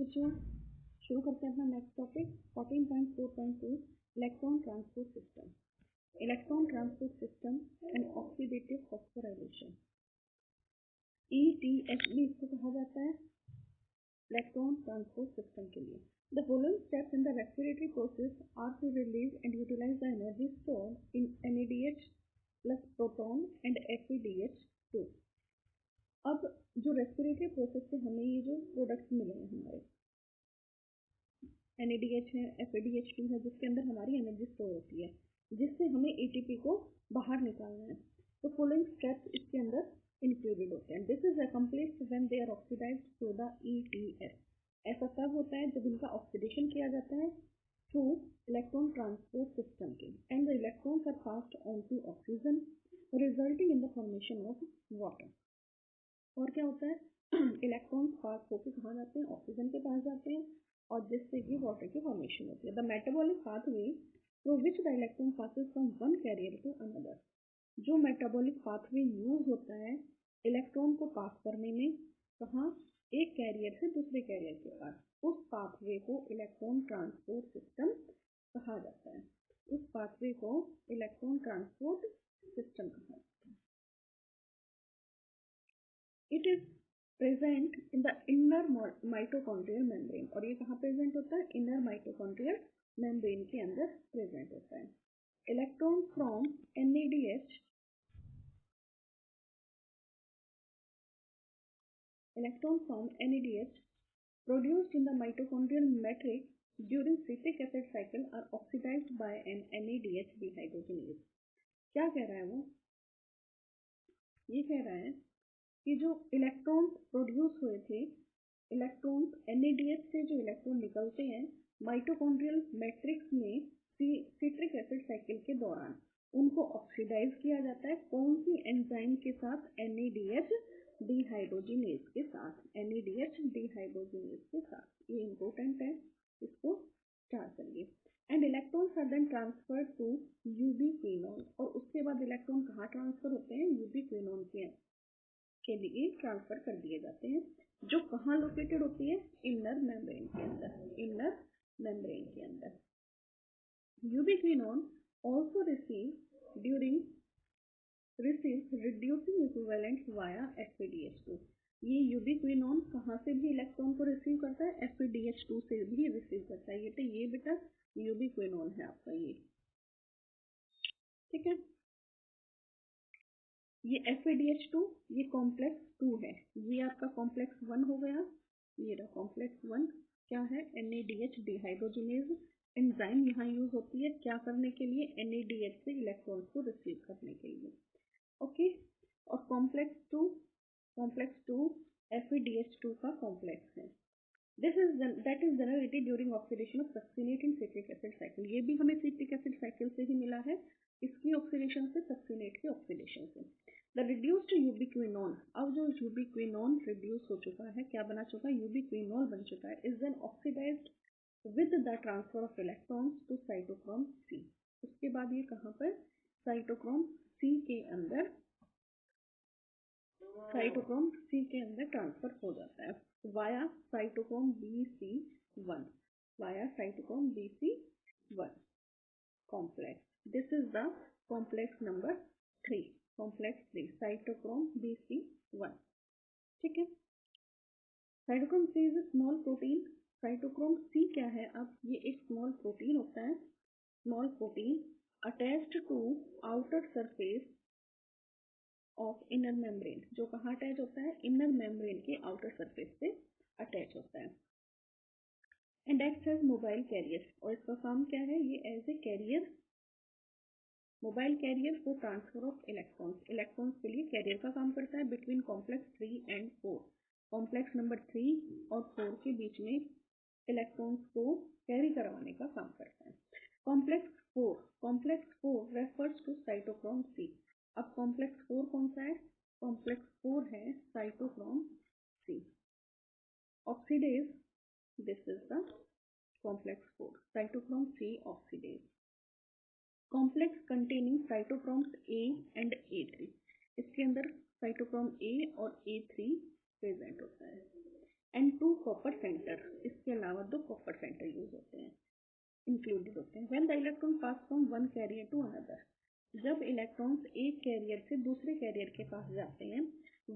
बच्चों, शुरू करते हैं अपना next topic 14.4.2 electron transport system. Electron transport system and oxidative phosphorylation, ETF भी इसको कहा जाता है इलेक्ट्रॉन ट्रांसपोर्ट सिस्टम के लिए। The following steps in the respiratory process are to release and utilize the energy stored in NADH plus proton and FeDH2। अब जो respiratory process से हमें ये जो प्रोडक्ट्स मिले हैं हमारे NADH है, FeDH2 है, जिसके अंदर हमारी एनर्जी स्टोर होती है, जिससे हमें ATP को बाहर निकालना है। तो फॉलोइंग स्टेप्स इसके अंदर इंक्लूडेड होते हैं। This is accomplished when they are oxidized through the ETF। ऐसा तब होता है जब इनका ऑक्सीडेशन किया जाता है थ्रू इलेक्ट्रॉन ट्रांसपोर्ट सिस्टम के, and the electrons are passed on to oxygen resulting in the formation of water. और क्या होता है, इलेक्ट्रॉन्स पास होकर कहाँ जाते हैं, ऑक्सीजन के पास जाते हैं, और जिससे कि वाटर की फॉर्मेशन होती है। The metabolic pathway through which the electron passes from one carrier to another. जो मेटाबॉलिक पाथवे यूज होता है इलेक्ट्रॉन को पास करने में, कहाँ, एक कैरियर से दूसरे कैरियर के पास, उस पाथवे को इलेक्ट्रॉन ट्रांसपोर्ट सिस्टम कहा जाता है। उस पाथवे को इलेक्ट्रॉन ट्रांसपोर्ट सिस्टम कहा जाता है। It is present in the inner mitochondrial membrane. और ये कहाँ प्रेजेंट होता है, इनर माइटोकॉन्ड्रियल मेम्ब्रेन के अंदर प्रेजेंट होता है। Electron from NADH produced in the mitochondrial matrix during citric acid cycle are oxidized by an NADH dehydrogenase। क्या कह रहा है वो, ये कह रहा है कि जो इलेक्ट्रॉन्स प्रोड्यूस हुए थे, इलेक्ट्रॉन्स NADH से जो इलेक्ट्रॉन निकलते हैं माइटोकॉन्ड्रियल मैट्रिक्स में सिट्रिक एसिड साइकिल के दौरान, उनको ऑक्सीडाइज किया जाता है। कौन सी एंजाइम के साथ, NADH डिहाइड्रोजिनेज के साथ, NADH डिहाइड्रोजिनेज के साथ। ये इंपॉर्टेंट है, इसको स्टार्ट करिए। And electrons are then transferred to ubiquinone. और उसके बाद इलेक्ट्रॉन कहाँ ट्रांसफर होते हैं, यूबिक्विनोन के लिए ट्रांसफर कर दिए जाते हैं, जो कहाँ लोकेटेड होती है, इनर मेम्ब्रेन के अंदर, इनर मेम्ब्रेन के अंदर। यूबिक्विनोन also receives reducing equivalent via FeDH2। ये यूबिक्विनोन कहाँ से भी इलेक्ट्रॉन को रिसीव करता है, FeDH2 से भी रिसीव करता है। ये बेटा यूबिक्विनोन है आपका, ये ठीक है। ये FeDH2 ये कॉम्प्लेक्स 2 है, ये आपका कॉम्प्लेक्स 1 हो गया। ये रहा कॉम्प्लेक्स 1, क्या है, NADH डिहाइड्रोजिनेज एंजाइम यहाँ यूज होती है क्या करने के लिए, NADH से इलेक्ट्रॉन को रिसीव करने के लिए। ओके, और कॉम्प्लेक्स 2 FeDH2 का कॉम्प्लेक्स है। That is generated during oxidation of succinate in citric acid cycle. ये भी हमें सिट्रिक एसिड साइकिल से ही मिला है, इसकी ऑक्सीडेशन से, सक्सिनेट की ऑक्सीडेशन से। द रिड्यूस्ड यूबिक्विनोन, अब जो यूबिक्विनोन रिड्यूस हो चुका है, क्या बना चुका है, यूबिक्विनोल बन चुका है, is then oxidized with the transfer of electrons to cytochrome C। उसके बाद ये कहाँ पर, साइटोक्रोम C के अंदर, साइटोक्रोम C के अंदर ट्रांसफर हो जाता है via cytochrome BC1, via cytochrome BC1 complex. This is the complex number 3, complex 3 cytochrome BC1, ठीक है। Cytochrome C is small protein. Cytochrome C क्या है, अब ये एक स्मॉल प्रोटीन होता है, small protein attached to outer surface of inner membrane. जो कहाँ अटैच होता है, इनर मेम्ब्रेन के आउटर सरफेस से अटैच होता है। And acts as mobile carrier, और इसका काम क्या है, ये as a carrier, mobile carrier for transfer of electrons. Electrons के लिए कैरियर का काम करता है between complex 3 and 4। Complex number 3 और 4 के बीच में इलेक्ट्रॉन्स को कैरी करवाने का काम करता है। Complex 4 refers to cytochrome C। अब कॉम्प्लेक्स 4 कौन सा है, कॉम्प्लेक्स 4 है cytochrome C। Oxidase, this is the complex 4 cytochrome C oxidase. Complex containing cytochromes A and A3। इसके अंदर साइटोक्रोम A और A3 प्रेजेंट होता है। एंड 2 कॉपर सेंटर, इसके अलावा 2 कॉपर सेंटर यूज होते हैं, इंक्लूडेड होते हैं। When the electron pass from one carrier to another, जब इलेक्ट्रॉन्स एक कैरियर से दूसरे कैरियर के पास जाते हैं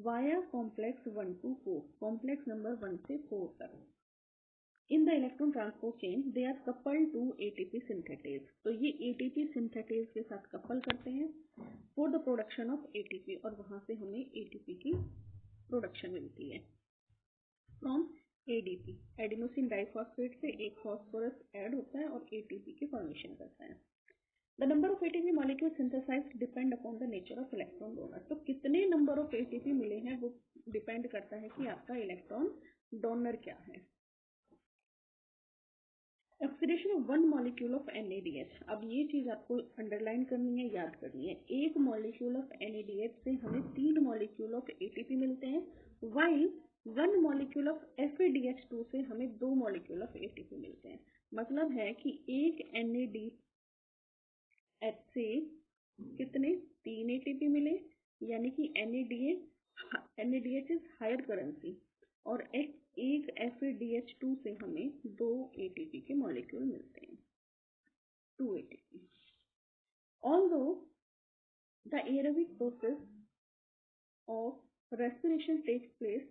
via complex 1 to 4, complex number 1 से 4 तक, in the electron transport chain they are coupled to ATP synthetase, तो ये एटीपी सिंथेटेज के साथ कपल करते हैं for the production of ATP, और वहां से हमें एटीपी की प्रोडक्शन मिलती है फ्रॉम एडीपी, एडिनोसिन डाइफॉस्फेट से एक फास्फोरस ऐड होता है और एटीपी की फॉर्मेशन करता है। The number of ATP molecule synthesized depend upon the nature of electron donor, तो कितने नंबर ऑफ एटीपी मिले हैं वो डिपेंड करता है कि आपका इलेक्ट्रॉन डोनर क्या है। Oxidation of one molecule of NADH, अब ये चीज आपको अंडरलाइन करनी है, याद करनी है। एक मॉलिक्यूल ऑफ NADH से हमें 3 मॉलिक्यूल ऑफ ATP मिलते हैं, वाइल 1 मॉलिक्यूल ऑफ FADH2 से हमें 2 मॉलिक्यूल ऑफ ATP मिलते हैं। मतलब है कि एक NADH से कितने 3 ATP मिले, यानी कि NADH इज हायर करेंसी, और एक FADH2 से हमें 2 ATP के मॉलिक्यूल मिलते हैं, 2 ATP। Although the aerobic process of respiration takes place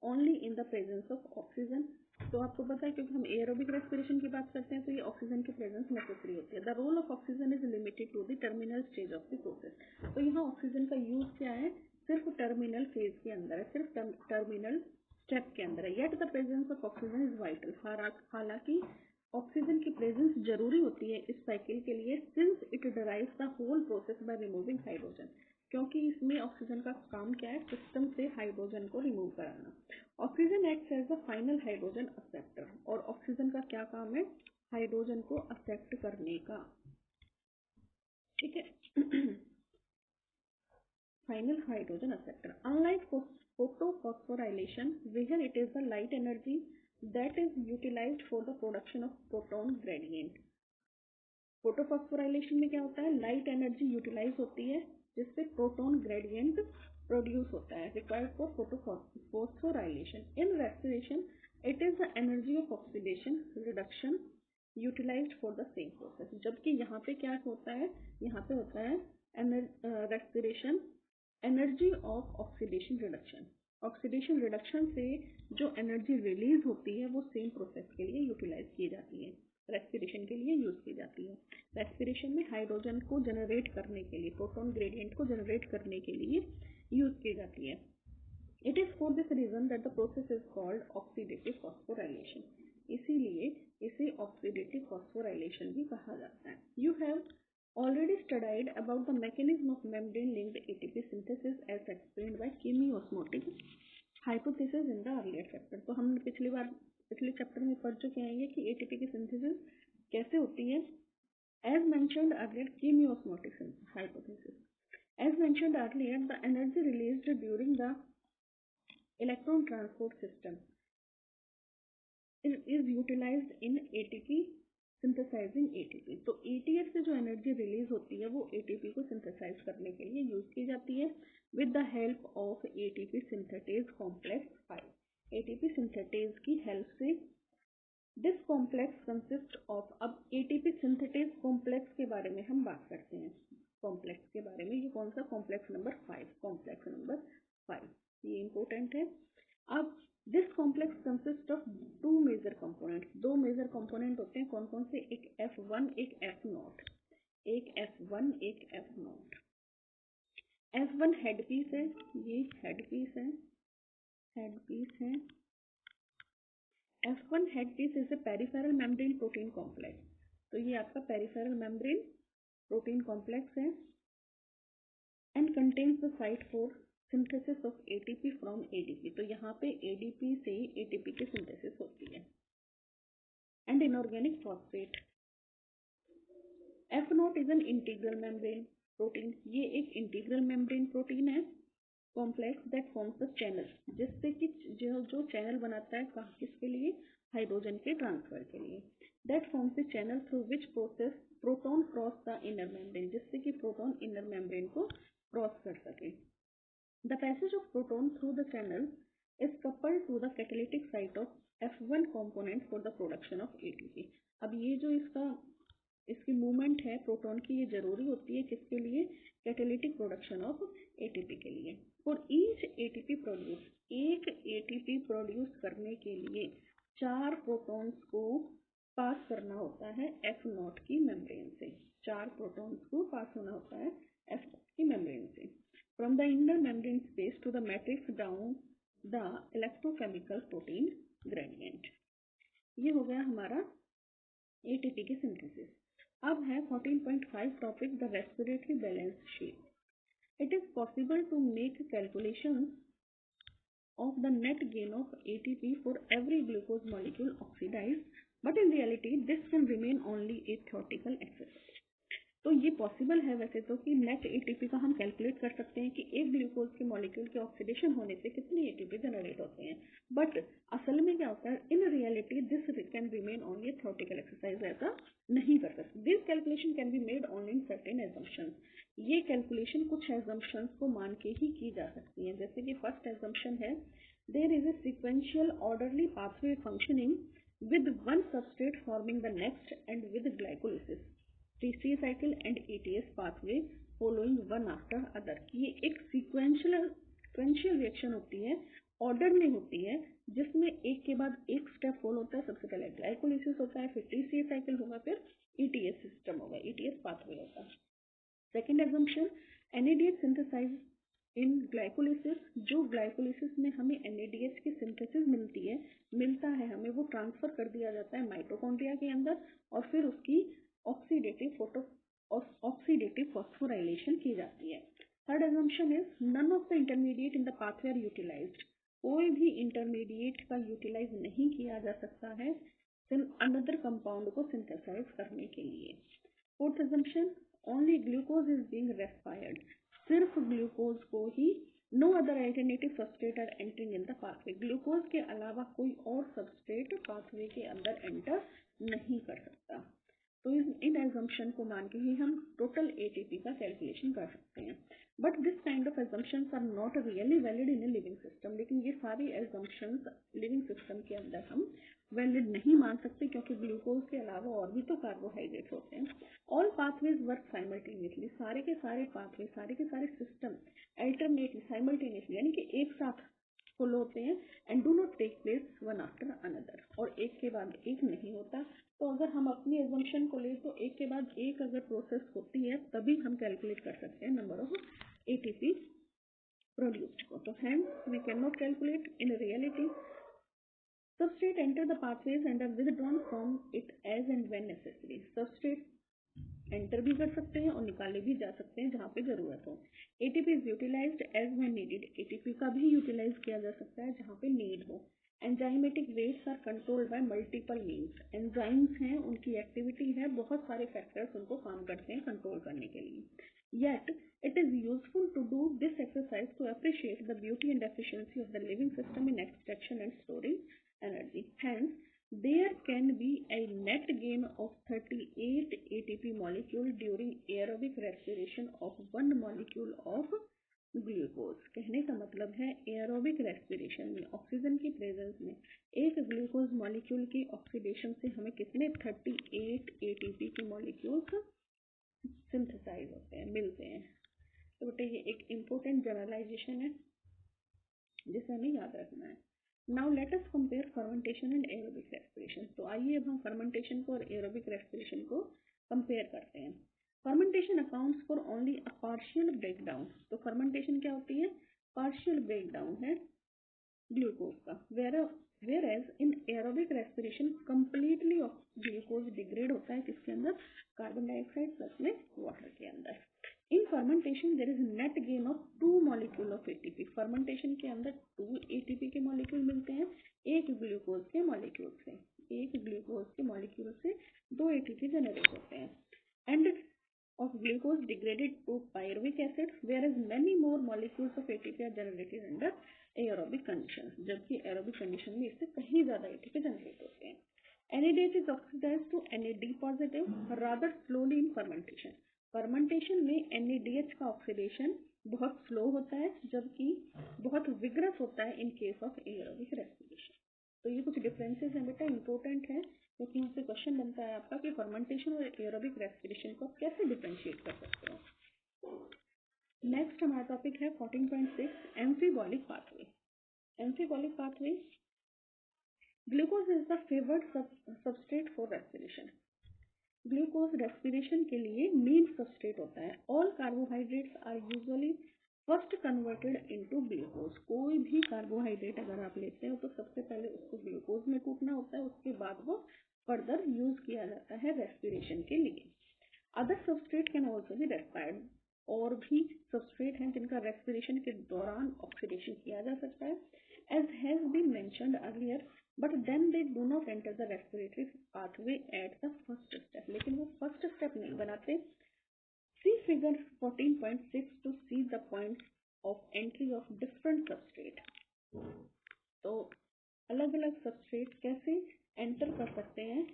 only in the presence of oxygen, तो आपको पता है क्योंकि हम एरोबिक रेस्पिरेशन की बात करते हैं तो ये ऑक्सीजन की प्रेजेंस नेसेसरी होती है। The role of oxygen is limited to the terminal stage of the process, तो यहाँ ऑक्सीजन का यूज क्या है, सिर्फ टर्मिनल फेज के अंदर है, सिर्फ टर्मिनल स्टेप के अंदर है। Yet the presence of oxygen is vital, हालांकि ऑक्सीजन की प्रेजेंस जरूरी होती है इस साइकिल के लिए, since it drives the whole process by removing hydrogen, क्योंकि इसमें ऑक्सीजन का काम क्या है, सिस्टम से हाइड्रोजन को रिमूव कराना। Oxygen acts as the final hydrogen acceptor, और ऑक्सीजन का क्या काम है, हाइड्रोजन को एक्सेप्ट करने का, ठीक है। Final hydrogen acceptor, unlike photophosphorylation where it is the light energy that is utilized for the production of proton gradient, photophosphorylation में क्या होता है, लाइट एनर्जी यूटिलाइज होती है जिससे प्रोटॉन ग्रेडियंट प्रोड्यूस होता है, required for photophosphorylation. In respiration it is the energy of oxidation reduction utilized for the same process, जबकि यहाँ पे क्या होता है, यहाँ पे होता है respiration energy of oxidation reduction, oxidation reduction से जो एनर्जी रिलीज होती है वो सेम प्रोसेस के लिए यूटिलाइज की जाती है, रेस्पिरेशन के लिए यूज की जाती है। रेस्पिरेशन में हाइड्रोजन को जनरेट करने के लिए, प्रोटॉन ग्रेडियंट को जनरेट करने के लिए यूज की जाती है। It is for this reason that the process is called oxidative phosphorylation, इसीलिए इसे ऑक्सीडेटिव फॉस्फोराइलेशन भी कहा जाता है। You have already studied about the mechanism of membrane linked ATP synthesis as explained by chemiosmotic hypothesis in the earlier chapter, तो हमने पिछले chapter में पढ़ चुके हैं ये कि एटीपी की सिंथेसिस कैसे होती है। As mentioned earlier chemiosmotic hypothesis, as mentioned earlier the energy released during the electron transport system is utilized in ATP synthesising ATP, तो ATF से जो एनर्जी रिलीज होती है वो ATP को सिंथेसाइज करने के लिए यूज की जाती है with the help of ATP synthetase complex 5, ATP synthetase की हेल्प से। दिस कॉम्प्लेक्स कंसिस्ट ऑफ, अब ATP सिंथेटेज कॉम्प्लेक्स के बारे में हम बात करते हैं, कॉम्प्लेक्स के बारे में, ये कौन सा कॉम्प्लेक्स नंबर 5, कॉम्प्लेक्स नंबर 5, ये इंपॉर्टेंट है। अब this complex consist of 2 major component, 2 major component होते हैं, कौन कौन से, एक F1 एक F0, एक F1 एक F0। F1 हेड पीस है, ये हेड पीस है, हेड पीस है। F1 head piece is a peripheral membrane protein complex, तो ये आपका पेरिफेरल मेम्ब्रेन प्रोटीन कॉम्प्लेक्स है and contains the site for synthesis of ATP from ADP, तो यहाँ पे ADP से ATP की सिंथेसिस होती है। And inorganic phosphate, F0 is an integral membrane protein, ये एक इंटीग्रल मेम्ब्रेन प्रोटीन है complex that forms the channel, जिससे कि जो चैनल बनाता है किसके लिए, हाइड्रोजन के ट्रांसफर के लिए। That forms the channel through which process proton cross the inner membrane, जिससे कि प्रोटॉन इनर मेम्ब्रेन को क्रॉस कर सके। The passage of proton through the channel is coupled to the catalytic site of F1 component for the production of ATP। अब ये जो इसकी movement है प्रोटॉन की, ये जरूरी होती है किसके लिए? कैटेलिटिक प्रोडक्शन ऑफ एटीपी के लिए। फॉर ईच एटीपी प्रोड्यूस, एक एटीपी प्रोड्यूस करने के लिए 4 प्रोटॉन्स को पास करना होता है F0 की मेम्ब्रेन से। 4 प्रोटॉन्स को पास होना होता है F0 की मेम्ब्रेन से। From the inter membrane space to the matrix down the electrochemical protein gradient. ये हो गया हमारा एटीपी की सिंथेसिस। अब है 14.5 topic, the respiratory balance sheet. It is possible to make calculations of the net gain of ATP for every glucose molecule oxidized, but in reality this can remain only a theoretical exercise। तो ये possible है वैसे तो कि net ATP का हम calculate कर सकते हैं कि एक ग्लूकोज के मॉलिक्यूल के ऑक्सीडेशन होने से कितनी एटीपी जनरेट होते हैं, बट असल में क्या होता है, in reality this can remain only theoretical exercise, ऐसा नहीं कर सकते। This calculation can be made only in certain assumptions. ये कैलकुलेशन कुछ एजम्पशंस को मान के ही की जा सकती है। जैसे कि फर्स्ट एजम्पशन है, there is a sequential orderly pathway functioning with one substrate forming the next and with glycolysis, TCA cycle and ATS pathway following one after other। ये एक सीक्वेंशियल रिएक्शन होती है, ऑर्डर में होती है, जिसमें एक के बाद एक स्टेप फॉलो होता है। सबसे पहले ग्लाइकोलिसिस होता है, फिर TCA साइकिल होगा, फिर ETS सिस्टम होगा, ETS पाथवे होगा। Second assumption, NADH synthesise in glycolysis. जो ग्लाइकोलिसिस में हमें NADH की सिंथेसिस मिलता है हमें, वो ट्रांसफर कर दिया जाता है माइटोकॉन्ड्रिया के अंदर और फिर उसकी ऑक्सीडेटिव फॉस्फोराइलेशन की जाती है। Third assumption is none of the intermediate in the pathway are utilized. कोई भी इंटरमीडिएट का यूटिलाइज नहीं किया जा सकता है अनदर कंपाउंड को सिंथेसाइज करने के लिए। Fourth assumption, only glucose is being respired. सिर्फ ग्लूकोज को ही, no other alternative substrate are entering in the pathway. Glucose के अलावा कोई और सबस्ट्रेट पाथवे के अंदर एंटर नहीं कर सकता। तो इन एजम्पशन को मान के ही हम टोटल एटीपी का कैलकुलेशन कर सकते हैं। But this kind of assumptions are not really valid in a living system. लेकिन ये सारी एजम्पशंस लिविंग सिस्टम के अंदर हम वैलिड नहीं मान सकते, क्योंकि ग्लूकोज के अलावा और भी तो कार्बोहाइड्रेट होते हैं। All pathways work simultaneously. सारे के सारे पाथवे, सारे के सारे सिस्टम अल्टरनेटली, साइमल्टेनियसली यानी कि एक साथ फॉलो होते हैं and do not take place one after another, और एक के बाद एक नहीं होता। तो अगर हम अपनी एजम्पशन को ले तो एक के बाद एक अगर प्रोसेस होती है तभी हम कैलकुलेट कर सकते हैं नंबर ऑफ एटीपी प्रोड्यूस्ड को। तो hence we can not calculate in reality. Substrate enter the pathways and are withdrawn from it as and when necessary। Substrate enter भी कर सकते हैं और निकाले भी जा सकते हैं जहाँ पे जरूरत हो। ATP is utilized as when needed। ATP का भी यूटिलाइज किया जा सकता है जहाँ पे नीड हो। Enzymatic rates are controlled by multiple means. Enzymes हैं, उनकी एक्टिविटी है, बहुत सारे फैक्टर्स उनको काम करते हैं कंट्रोल करने के लिए। Yet it is useful to do this exercise to appreciate the beauty and efficiency of the living system in extraction and storing energy। Hence, there can be a net gain of 38 ATP molecule during aerobic respiration of one molecule of glucose. कहने का मतलब है aerobic respiration में oxygen की presence में एक glucose molecule की oxidation से हमें कितने 38 ATP के मॉलिक्यूल्स सिंथेसाइज होते हैं, मिलते हैं। तो बेटे ये एक इम्पोर्टेंट जनरलाइजेशन है जिसे हमें याद रखना है। Now let us compare fermentation and aerobic respiration. तो आइए अब हम फर्मेंटेशन को और एरोबिक रेस्पिरेशन को कंपेयर करते हैं। Fermentation accounts for only a partial breakdown. तो फर्मेंटेशन क्या होती है? पार्शियल ब्रेकडाउन है ग्लूकोज का। Whereas in aerobic respiration completely glucose degrade होता है किसके अंदर? कार्बन डाइऑक्साइड प्लस में वाटर के अंदर। In fermentation there is net gain of 2 molecule of ATP. Fermentation के अंदर 2 एटीपी के मॉलिक्यूल मिलते हैं एक ग्लूकोज के मॉलिक्यूल से। एक ग्लूकोज के मॉलिक्यूल से 2 एटीपी जनरेट होते हैं। And of glucose degraded to pyruvic acid, whereas many more molecules of ATP are generated under aerobic conditions। जबकि aerobic condition में इससे कहीं ज्यादा ATP जनरेट होते हैं। NADH is oxidized to NAD positive rather slowly in fermentation। Fermentation में NADH का oxidation बहुत स्लो होता है जबकि बहुत विग्रस होता है in case of aerobic respiration. तो ये कुछ डिफरेंसेस हैं बेटा, इंपॉर्टेंट है, क्योंकि यहाँ से क्वेश्चन बनता है आपका कि फर्मेंटेशन और एरोबिक रेस्पिरेशन को कैसे डिफरेंशिएट कर सकते हो। नेक्स्ट हमारा टॉपिक है 14.6 amphibolic pathway. Amphibolic pathway, glucose is the favoured substrate for respiration. Glucose respiration के लिए मेन सबस्ट्रेट होता है। All carbohydrates are usually first converted into glucose. कोई भी कार्बोहाइड्रेट अगर आप लेते हो तो सबसे पहले उसको ग्लूकोज में टूटना होता है, उसके बाद वो फर्दर यूज किया जाता है रेस्पिरेशन के लिए। Other substrate can also be respired. और भी सबस्ट्रेट हैं जिनका रेस्पिरेशन के दौरान ऑक्सीडेशन किया जा सकता है, as has been mentioned earlier, but then they do not enter the respiratory pathway at the first step. लेकिन वो फर्स्ट स्टेप नहीं बनाते। See figure 14.6 to see the point of entry of different substrate. तो अलग अलग substrate कैसे enter कर सकते हैं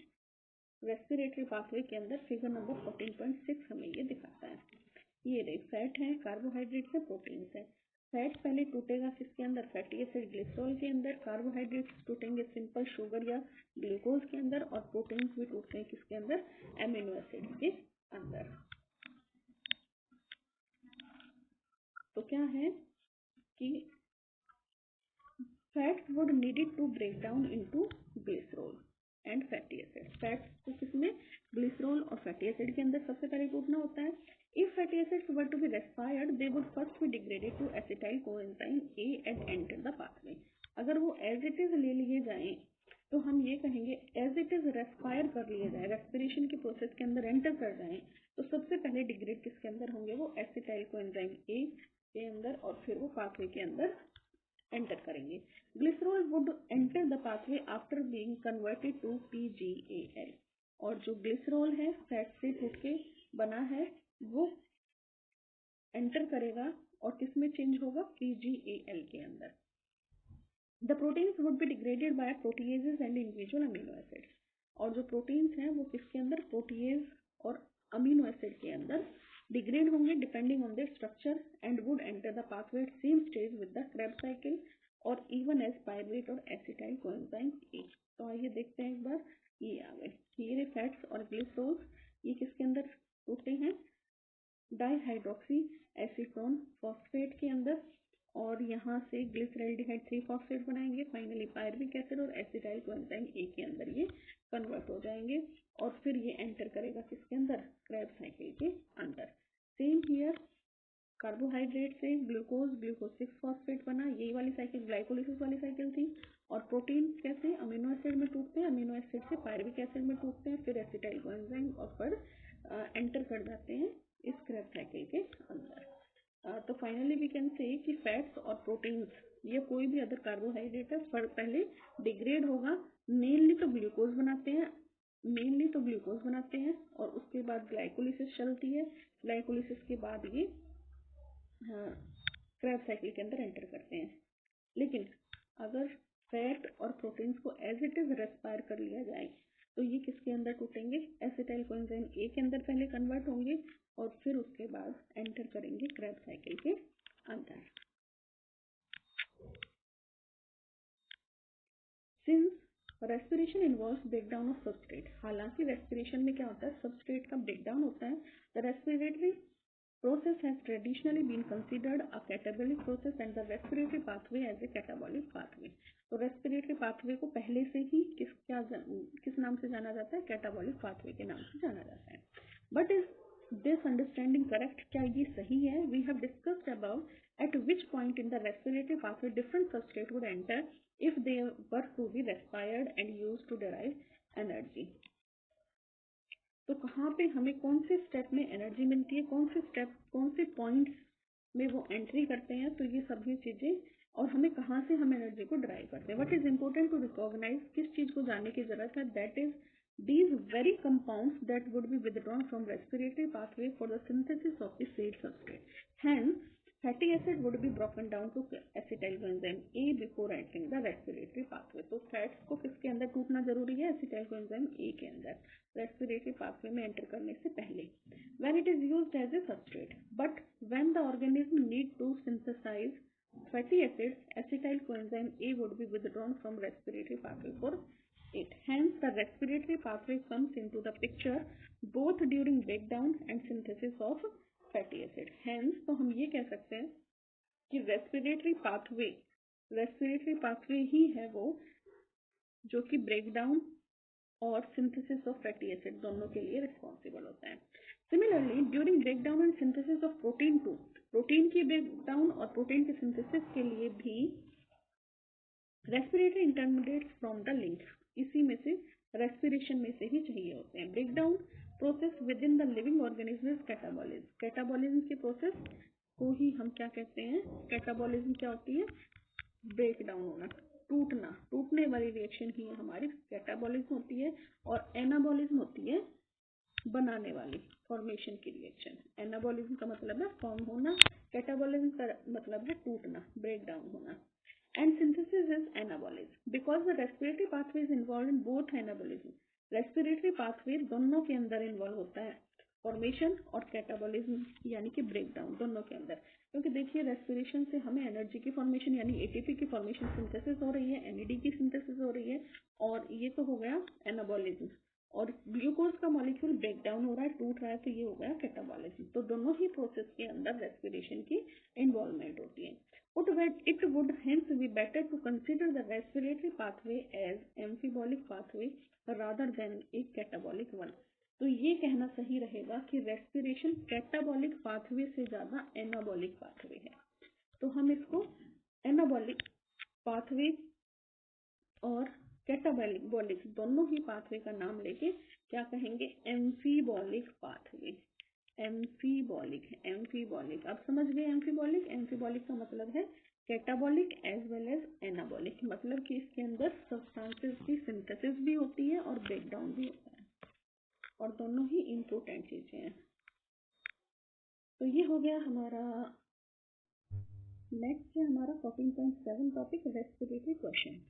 रेस्पिरेटरी पाथवे के अंदर, फिगर नंबर 14.6 हमें ये दिखाता है। ये देख, फैट है, कार्बोहाइड्रेट है, प्रोटीन्स है। फैट पहले टूटेगा किसके अंदर, फैटी एसिड ग्लिसरॉल के अंदर। कार्बोहाइड्रेट्स टूटेंगे सिंपल शुगर या ग्लूकोज के अंदर, और प्रोटीन्स भी टूटते हैं किसके अंदर, एमिनो एसिड के अंदर। तो क्या है कि fats would needed to break down into glycerol and fatty acid. Fats को किसमें, ग्लिसरॉल और फैटी एसिड के अंदर सबसे पहले टूटना होता है। If fatty acids were to be respired, they would first be degraded to acetyl coenzyme A and enter the pathway. अगर वो as it is ले लिए जाएं तो हम ये कहेंगे as it is रेस्पायर कर लिए जाए, रेस्पिरेशन के प्रोसेस के अंदर एंटर कर जाएं, तो सबसे पहले डिग्रेड किसके अंदर होंगे, वो एसिटाइल कोएंजाइम A के अंदर, और फिर वो पाथवे के अंदर एंटर करेंगे। Glycerol would enter the pathway after being converted to PGAL। और जो ग्लिसरॉल है फैट से टूट के बना है वो एंटर करेगा और किस में चेंज होगा, PGAL के अंदर। The proteins would be degraded by proteases and individual amino acids. और जो प्रोटीन्स हैं वो किसके अंदर, प्रोटीएज और अमीनो एसिड के अंदर डिग्रेड होंगे depending on their structure, and would enter the pathway at same stage with the Krebs cycle और इवन एज पायरुवेट और एसिटाइल कोएंजाइम A। तो आइए देखते हैं एक बार, ये आ गए, ये फैट्स और ग्लिसरॉल्स, ये किसके अंदर टूटे हैं, डाइहाइड्रोक्सी एसीटोन फॉस्फेट के अंदर, और यहाँ से ग्लिसरैल्डिहाइड 3 फॉस्फेट बनाएंगे, फाइनली पायरुविक एसिड और एसिटाइल कोएंजाइम A के अंदर ये कन्वर्ट हो जाएंगे, और फिर ये एंटर करेगा किसके अंदर, क्रेब्स साइकिल के अंदर। सेम हियर, कार्बोहाइड्रेट से ग्लूकोज 6 फॉस्फेट बना, यही वाली साइकिल ग्लाइकोलिसिस वाली साइकिल थी। और प्रोटीन कैसे, अमीनो एसिड में टूटते हैं, अमीनो एसिड से पायरुविक एसिड में टूटते हैं, फिर एसिटाइल कोएंजाइम, और फिर एंटर कर जाते हैं इस क्रेब्स साइकिल के अंदर। तो फाइनली वी कैन से कि फैट्स और प्रोटीन्स या कोई भी अदर कार्बोहाइड्रेट है पहले डिग्रेड होगा, मेनली तो ग्लूकोज बनाते हैं, और उसके बाद ग्लाइकोलिसिस चलती है, ग्लाइकोलिसिस के बाद ये क्रेब्स साइकिल के अंदर एंटर करते हैं। लेकिन अगर फैट और प्रोटीन्स को एज इट इज रेस्पायर कर लिया जाए तो ये किसके अंदर टूटेंगे, एसिटाइल कोएंजाइम A के अंदर पहले कन्वर्ट होंगे और फिर उसके बाद एंटर करेंगे क्रेब्स साइकिल के अंदर। Since respiration involves breakdown of substrate, हालांकि रेस्पिरेशन में क्या होता है, सबस्ट्रेट का ब्रेकडाउन होता है। The respiratory process has traditionally been considered a catabolic process and the respiratory pathway as a catabolic pathway। तो respiratory pathway को पहले से ही किस नाम से जाना जाता है, catabolic pathway के नाम से जाना जाता है। But is this understanding correct? क्या ये सही है? We have discussed above at which point in the respiratory pathway different substrate would enter if they were to be respired and used to derive energy। तो कहाँ पे हमें कौन से स्टेप में एनर्जी मिलती है, कौन से पॉइंट्स में वो एंट्री करते हैं, तो ये सभी चीजें, और हमें कहाँ से हम एनर्जी को ड्राइव करते हैं। What is important to recognize, किस चीज को जानने की जरूरत है, that is these very compounds that would be withdrawn from respiratory pathway for the synthesis of the said substrate. Hence, fatty acid would be broken down to acetyl coenzyme A before entering the respiratory pathway। तो fats को किसके अंदर टूटना जरूरी है, acetyl coenzyme A के अंदर, respiratory pathway में एंटर करने से पहले। When it is used as a substrate, but when the organism need to synthesize fatty acids, acetyl coenzyme A would be withdrawn from respiratory pathway for it. Hence, the respiratory pathway comes into the picture both during breakdown and synthesis of fatty acid. Hence, तो हम ये कह सकते हैं कि respiratory pathway ही है वो जो कि breakdown और synthesis of fatty acid दोनों के लिए responsible होता है. Similarly, during breakdown and synthesis of protein too, protein की breakdown और प्रोटीन की synthesis के लिए भी respiratory intermediates from the links इसी में से respiration में से ही चाहिए होते हैं. Breakdown process within the living organism is catabolism. Catabolism की process को ही हम क्या कहते हैं? Catabolism क्या होती है? Breakdown होना, टूटने वाली रिएक्शन ही हमारी कैटाबॉलिज्म होती है. और एनाबॉलिज्म होती है बनाने वाली, फॉर्मेशन की रिएक्शन. एनाबॉलिज्म का मतलब है फॉर्म होना, कैटाबॉलिज्म का मतलब है टूटना, ब्रेक डाउन होना. And synthesis is anabolism because the respiratory pathway is involve in both anabolism. Respiratory pathway दोनों के अंदर इन्वॉल्व होता है, फॉर्मेशन और कैटाबॉलिज्म यानी कि ब्रेक डाउन दोनों के अंदर. क्योंकि देखिए रेस्पिरेशन से हमें एनर्जी की फॉर्मेशन यानी एटीपी की फॉर्मेशन सिंथेसिस हो रही है, एनएडी की सिंथेसिस हो रही है, और ये तो हो गया एनाबॉलिज्म. और ग्लूकोज का मॉलिक्यूल ब्रेक डाउन हो रहा है, टूट रहा है, तो ये हो गया कैटाबॉलिज्म. तो दोनों ही प्रोसेस के अंदर रेस्पिरेशन की इन्वॉल्वमेंट होती है. It would hence be better to consider the respiratory pathway as amphibolic pathway rather than a catabolic one. तो ये कहना सही रहेगा कि रेस्पिरेशन कैटाबॉलिक पाथवे से ज्यादा एनाबॉलिक पाथवे है. तो हम इसको एनाबॉलिक पाथवे और कैटाबॉलिक दोनों ही पाथवे का नाम लेके क्या कहेंगे? Amphibolic pathway. एम्फीबॉलिक आप समझ गए. एम्फीबॉलिक का मतलब है catabolic as well as anabolic. मतलब कि इसके अंदर सब्सटेंसेस की सिंथेसिस भी होती है और ब्रेक डाउन भी होता है, और दोनों ही इम्पोर्टेंट चीजें हैं. तो ये हो गया हमारा. नेक्स्ट है हमारा 14.7 topic respiratory question.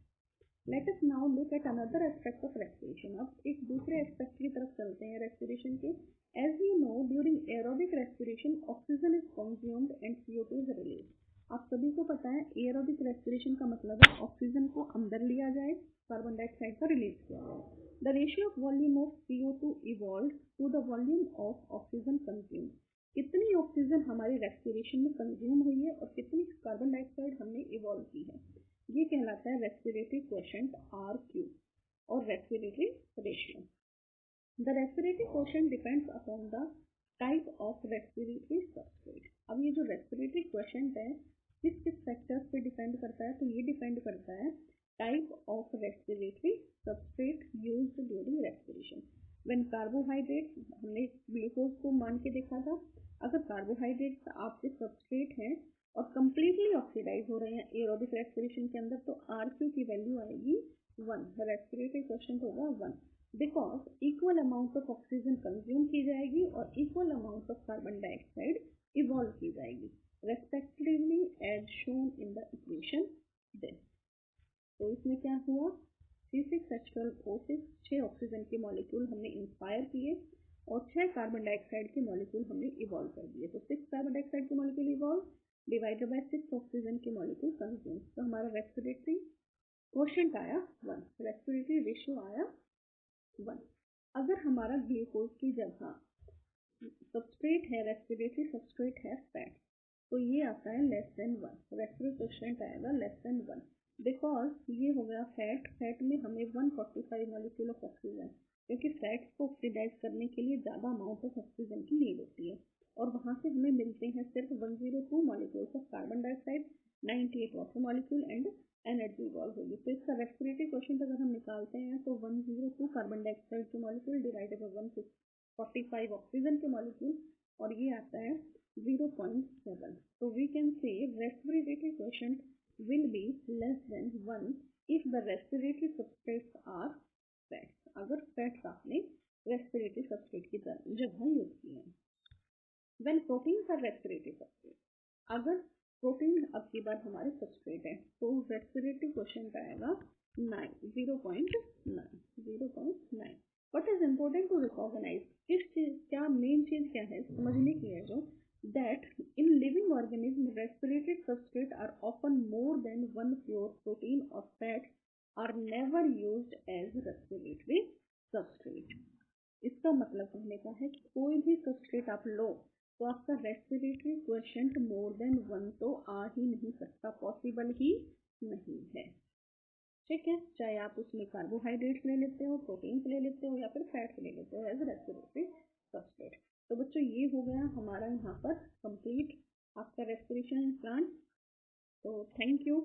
Let us now look at another aspect of respiration. अब एक दूसरे एस्पेक्ट की तरफ चलते हैं रेस्पिरेशन के. As you know, during aerobic respiration oxygen is consumed and CO2 is released. आप सभी को पता है एरोबिक रेस्पिरेशन का मतलब है ऑक्सीजन को अंदर लिया जाए, कार्बन डाइऑक्साइड को रिलीज किया जाए. The ratio of volume of CO2 evolve to the volume of oxygen consumed. कितनी ऑक्सीजन हमारी रेस्पिरेशन में कंज्यूम हुई है और कितनी कार्बन डाइऑक्साइड हमने इवॉल्व की है, ये कहलाता है रेस्पिरेटरी क्वोशेंट RQ और respiratory ratio. The respiratory quotient depends upon the type of respiratory substrate. अब ये जो रेस्पिरेटरी क्वोशेंट है किस फैक्टर्स पे डिपेंड करता है? तो ये डिपेंड करता है type of respiratory substrate used during respiration. When carbohydrates, हमने ग्लूकोज को मान के देखा था, अगर कार्बोहाइड्रेट्स आपके सबस्ट्रेट हैं और कंप्लीटली ऑक्सीडाइज हो रहे हैं एरोबिक रेस्पिरेशन के अंदर, तो RQ की वैल्यू आएगी 1. रेस्पिरेटरी क्वोशेंट होगा 1 because equal amount of oxygen consume की जाएगी और equal amount of carbon dioxide evolve की जाएगी respectively as shown in the equation this. तो इसमें क्या हुआ? C6H12O6 6 ऑक्सीजन के मॉलिक्यूल हमने इंस्पायर किए और 6 कार्बन डाइऑक्साइड के मॉलिक्यूल हमने इवॉल्व कर दिए. तो 6 कार्बन डाइऑक्साइड के molecule evolve divided by 6 oxygen के मॉलिक्यूल कंज्यूम. तो हमारा रेस्पिरेटरी क्वोशेंट आया 1, रेस्पिरेटरी रेशियो आया 1. अगर हमारा ग्लूकोज की जगह सबस्ट्रेट है, रेस्पिरेटरी सबस्ट्रेट है फैट, तो ये आता है लेस देन 1. रेस्पिरेटरी क्वोशेंट आएगा लेस देन 1 बिकॉज ये हो गया फैट में हमें 145 मॉलिक्यूल ऑफ ऑक्सीजन, क्योंकि फैट्स को ऑक्सीडाइज करने के लिए ज़्यादा अमाउंट ऑफ ऑक्सीजन की नीड होती है और वहाँ से हमें मिलते हैं सिर्फ 102 molecules of carbon dioxide, 98 water molecule and energy evolve होगी. तो इसका रेस्पिरेटरी क्वोशेंट अगर हम निकालते हैं तो 102 कार्बन डाइऑक्साइड के मॉलिक्यूल डिवाइडेड बाय 145 ऑक्सीजन के मॉलिक्यूल, और ये आता है 0.7. तो we can say respiratory quotient will be less than 1 if the respiratory substrates are fats. अगर फैट्स आपने रेस्पिरेटरी सबस्ट्रेट की जगह यूज की है. When proteins are respiratory substrate, अगर प्रोटीन अब की बार हमारे सबस्ट्रेट है तो रेस्पिरेटरी क्वोशेंट आएगा 0.9. What is important to recognize? क्या मेन चीज क्या है समझने की है जो that in living organism respiratory substrate are often more than one pure protein or fat are never used as respiratory substrate. इसका मतलब कहने का है कि कोई भी सबस्ट्रेट आप लो तो आपका respiratory question more than one तो आ ही नहीं सकता, पॉसिबल ही नहीं है। ठीक है, चाहे आप उसमें कार्बोहाइड्रेट्स ले लेते हो, प्रोटीन्स ले लेते हो या फिर फैट्स ले लेते हो एज रेस्पिरेटरी सबस्ट्रेट। तो बच्चों ये हो गया हमारा यहाँ पर कंप्लीट आपका रेस्पिरेशन प्लान। तो थैंक यू।